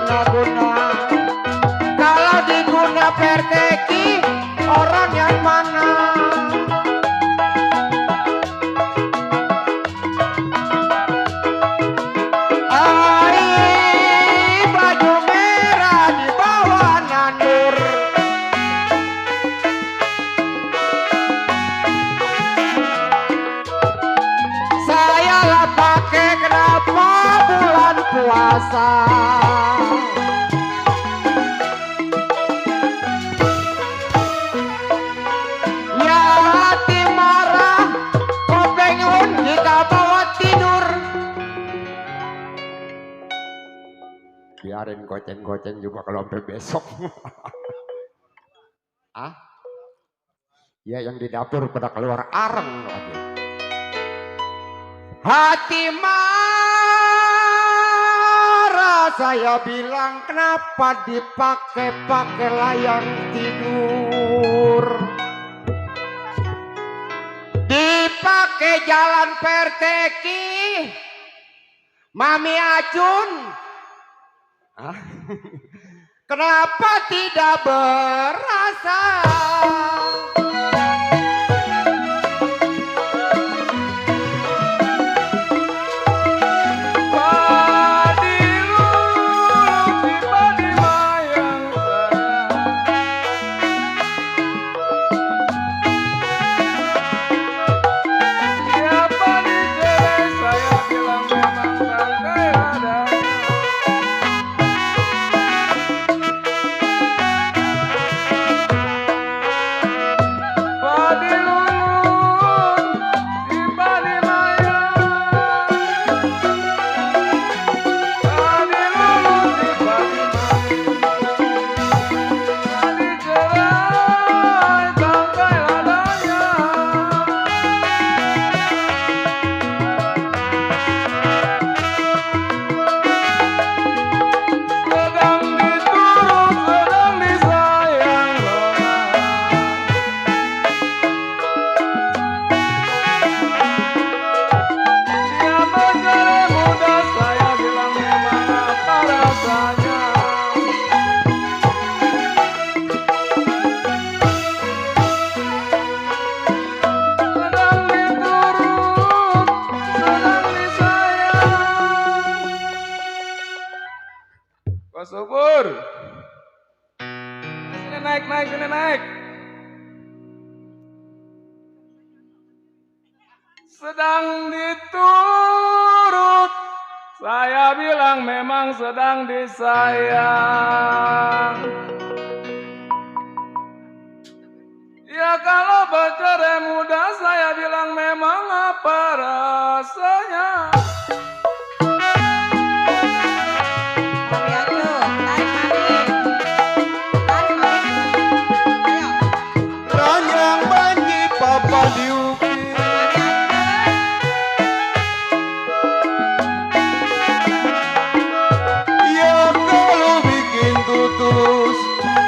diguna-guna. Kalau diguna perteki orang yang mana? Ai baju merah di bawah nandur. Saya lah pakai kenapa bulan puasa. Ya hati marah, kau pengen jika bawa tidur. Biarin goceng-goceng juga kalau sampai besok. Ah? Ya yang di dapur pada keluar areng lagi. Hati marah, saya bilang kenapa dipakai-pakai layang tidur. Dipakai jalan perteki, Mami Acun. Ah? Kenapa tidak berasa? Subur, sini naik. Sedang diturut, saya bilang memang sedang disayang. Ya kalau bercerai muda, saya bilang memang apa rasanya.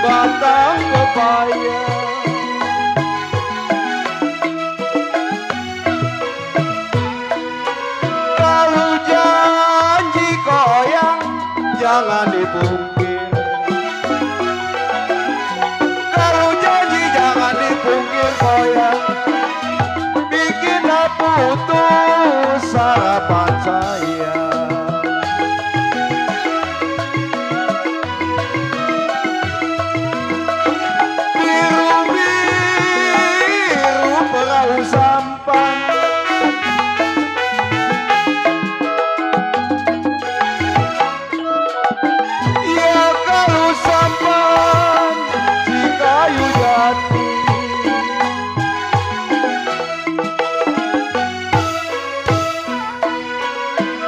Batang pepaya. Kalau janji koyang jangan dipungkir. Kalau janji jangan dipungkir koyang. Bikin putus harapan saya. Sampan ya kalau sampan si kayu jati.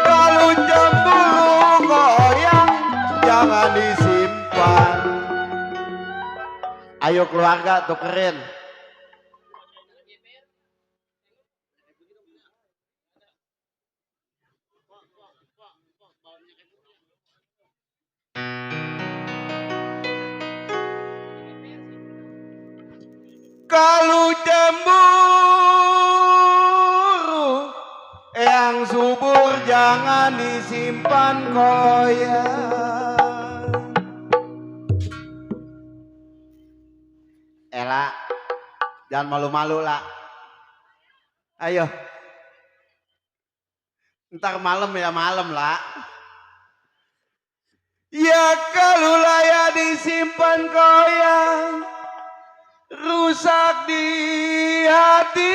Kalau jambulu goyang jangan disimpan. Ayo keluarga tukerin. Kalau cemburu yang subur jangan disimpan koyang. La. Jangan malu-malu, La. Ayo. Ntar malam ya malam, La. Ya kalau ya disimpan goyang, rusak di hati.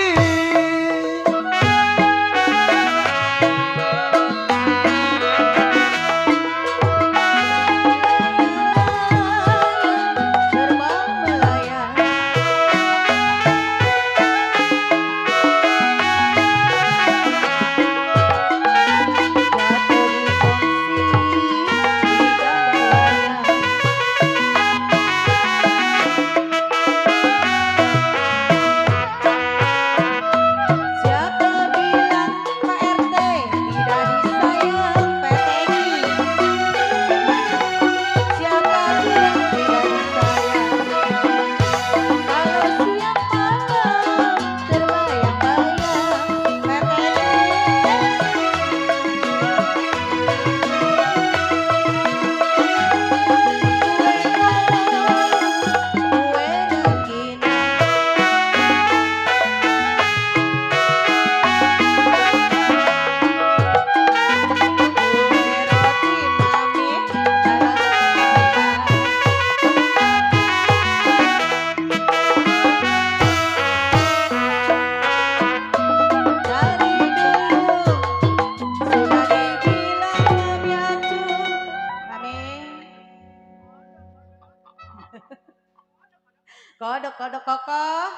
Kodok koko,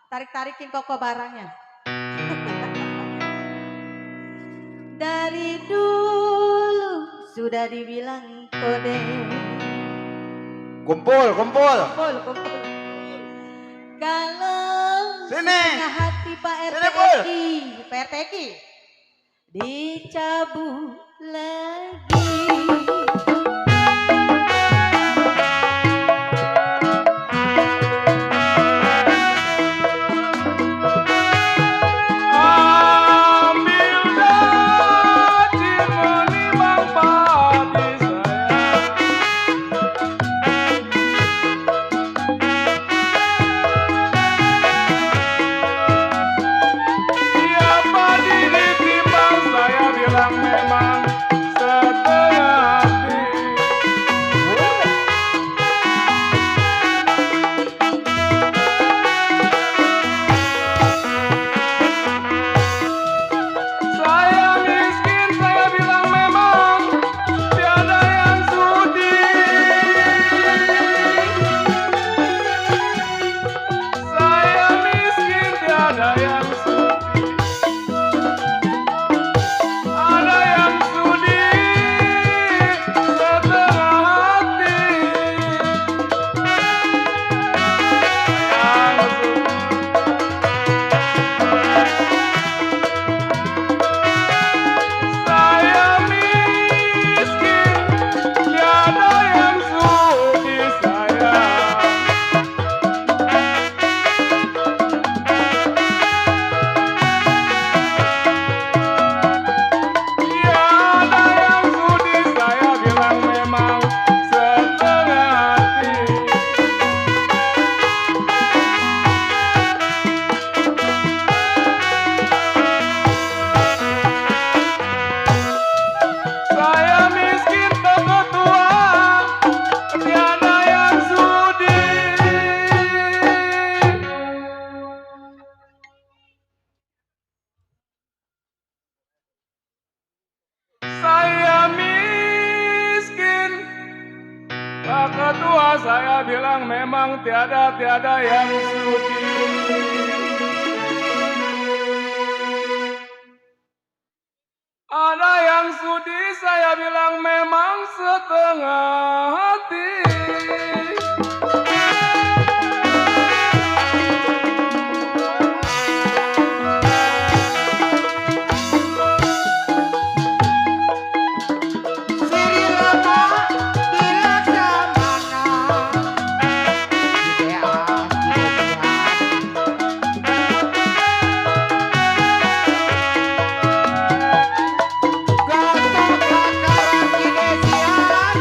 tarik-tarikin koko barangnya. Dari dulu sudah dibilang kode. Kumpul. Kumpul. Kalau Sini. setengah hati Pak Sini, Pul. RT dicabut lagi. Ketua saya bilang memang tiada yang sudi. Ada yang sudi, saya bilang memang setengah hati. Gatot bakaran Kinesian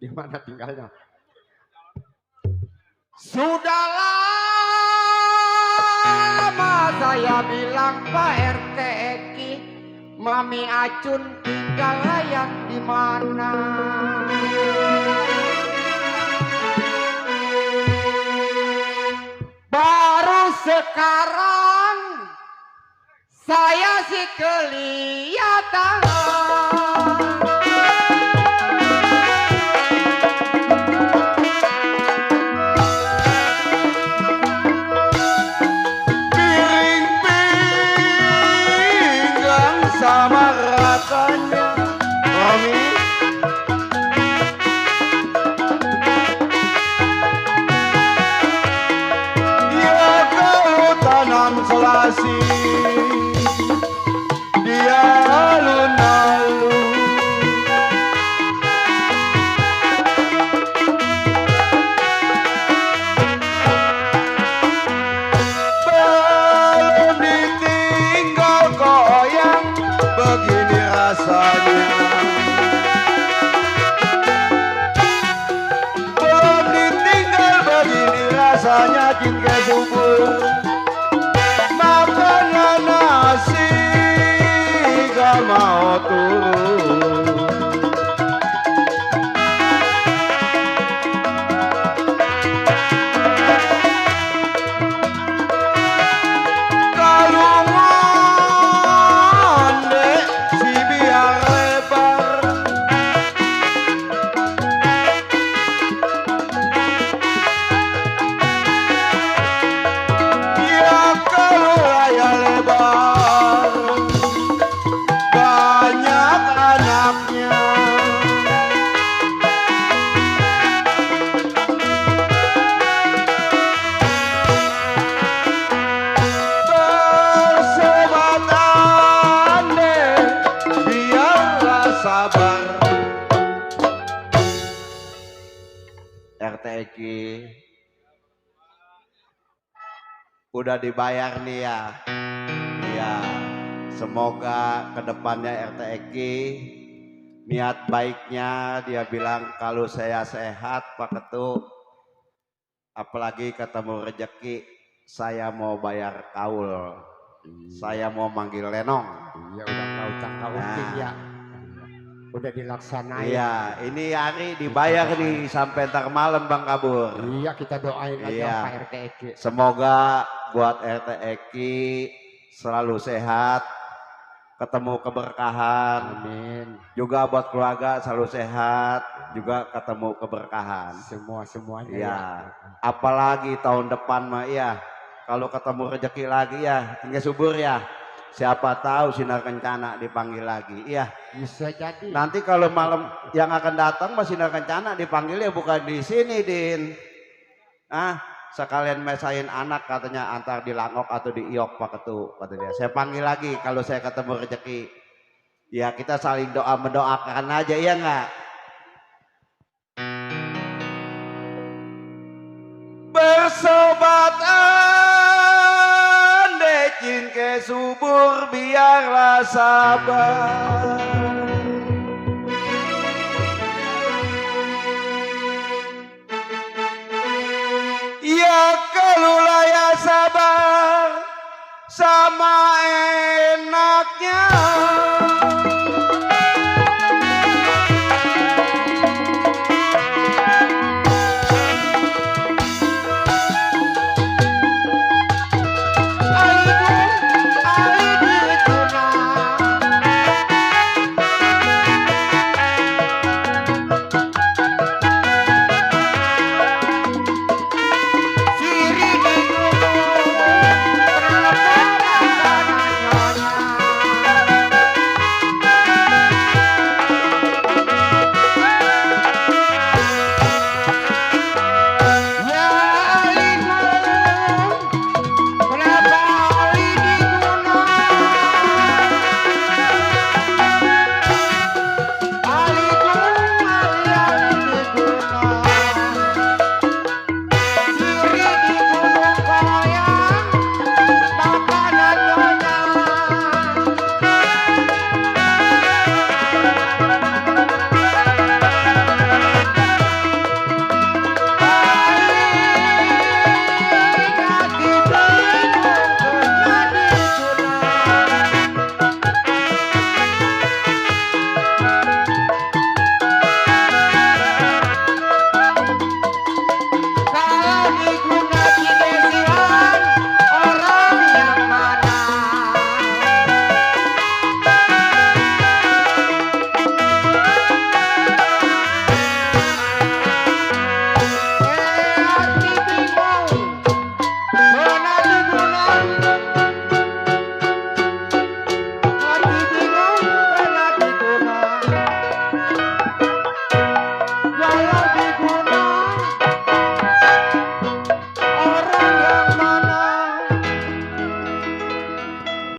Di mana tinggalnya? Sudah lama saya bilang Pak RT Eki, Mami Acun tinggal layak di mana? Baru sekarang saya sih kelihatan. Piring pinggang sama ratanya. Romi. Ya kau tanam selasi, dia alun-alun. Belum ditinggal goyang, begini rasanya. Belum ditinggal begini rasanya, cinta subur. Makanlah nasi, gak mau turun. Kalungan dek si biar lebar. Ya kalau raya lebar, banyak anaknya. Persahabatan deh, biarlah sabar. RT Eki udah dibayar nih ya. Iya, semoga kedepannya RT Eki niat baiknya dia bilang kalau saya sehat Pak Ketu, apalagi ketemu rezeki, saya mau bayar kaul, saya mau manggil lenong. Iya udah kau cangkautin Nah. ya. Udah dilaksanain. Iya, ini hari dibayar nih sampai ntar malam Bang Kabur. Iya kita doain aja Iya. Pak RT Eki. Semoga buat RT Eki selalu sehat, ketemu keberkahan. Amin. Juga buat keluarga selalu sehat, juga ketemu keberkahan. Semuanya Iya. ya. Apalagi tahun depan mah ya, kalau ketemu rezeki lagi ya, tinggal subur ya. Siapa tahu Sinar Kencana dipanggil lagi. Iya. Bisa jadi. Nanti kalau malam yang akan datang Mas Sinar Kencana dipanggil ya bukan di sini, Din. Sekalian mesain anak katanya antar di Langok atau di Iok Pak Ketu kata dia. Saya panggil lagi kalau saya ketemu rezeki. Ya kita saling doa mendoakan aja ya enggak? Bersobatan decin ke subur biarlah sabar. Ya kalau ya sabar sama enaknya.